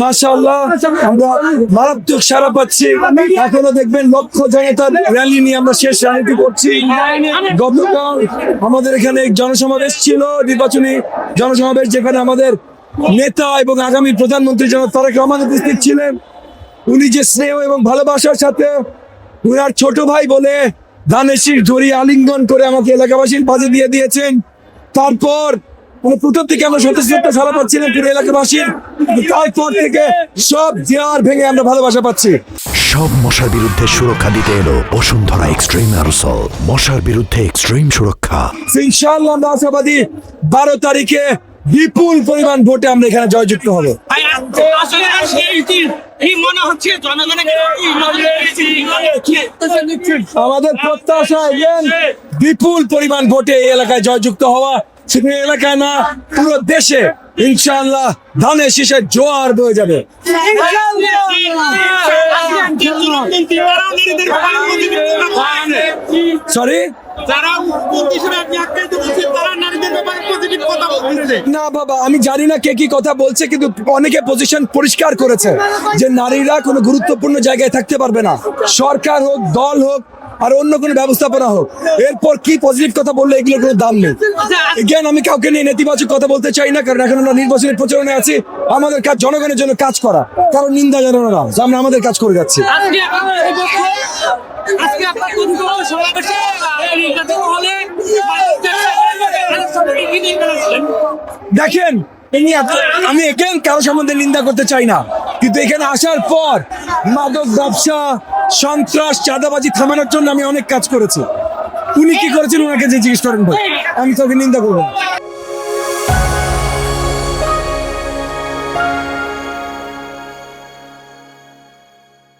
মাশাআল্লাহ, আমরা মারাত্মক সারা পাচ্ছি। এখনো দেখবেন লক্ষ জনতার র্যালি নিয়ে আমরা শেষ রাজনীতি করছি। গতকাল আমাদের এখানে এক জনসমাবেশ ছিল, নির্বাচনী জনসমাবেশ, যেখানে আমাদের নেতা এবং আগামী প্রধানমন্ত্রী জনাব তারেক রহমান উপস্থিত ছিলেন। উনি যে স্নেহ এবং ভালোবাসার সাথে উনার ছোট ভাই বলে ধানের শীষ ধরিয়ে আলিঙ্গন করে আমাকে এলাকাবাসীর পাশে দিয়ে দিয়েছেন। তারপর প্রথম থেকে আমরা সত্যতা সারা পাচ্ছিলাম পুরো এলাকাবাসীর, তারপর থেকে সব দেওয়ার ভেঙে আমরা ভালোবাসা পাচ্ছি। সব মশার বিরুদ্ধে সুরক্ষা দিতে এলো বসুন্ধরা এক্সট্রিম অ্যারোসল, মশার বিরুদ্ধে এক্সট্রিম সুরক্ষা। ইনশাআল্লাহ আমরা আশাবাদী 12 তারিখে বিপুল পরিমাণ ভোটে আমরা এখানে জয়যুক্ত হবো। আমাদের প্রত্যাশা বিপুল পরিমাণ ভোটে এই এলাকায় জয়যুক্ত হওয়া, শুধু এলাকায় না পুরো দেশে ইনশাআল্লাহ ধানের শীষের জোয়ার বয়ে যাবে। সরি না বাবা, আমি জানি না কে কি কথা বলছে, কিন্তু অনেকে পজিশন পরিষ্কার করেছে যে নারীরা কোনো গুরুত্বপূর্ণ জায়গায় থাকতে পারবে না, সরকার হোক, দল হোক, আর অন্য কোনো ব্যবস্থাপনা হোক। এরপর কি পজিটিভ কথা বললে এগুলোর কোনো দাম নেই। এগেন আমি কাউকে নিয়ে নেতিবাচক কথা বলতে চাই না, কারণ এখন আমরা নির্বাচনের প্রচারণে আছি। আমাদের কাজ জনগণের জন্য কাজ করা, কারণ নিন্দা জানানো না, আমরা আমাদের কাজ করে যাচ্ছি। দেখেন, আমি এগেন কারো সম্বন্ধে নিন্দা করতে চাই না, কিন্তু এখানে আসার পর মাদক ব্যবসা, সন্ত্রাস, চাঁদাবাজি থামানোর জন্য আমি অনেক কাজ করেছি। উনি কি করেছেন ওনাকে যে জিজ্ঞেস করেন ভাই, আমি তোকে নিন্দা করবো।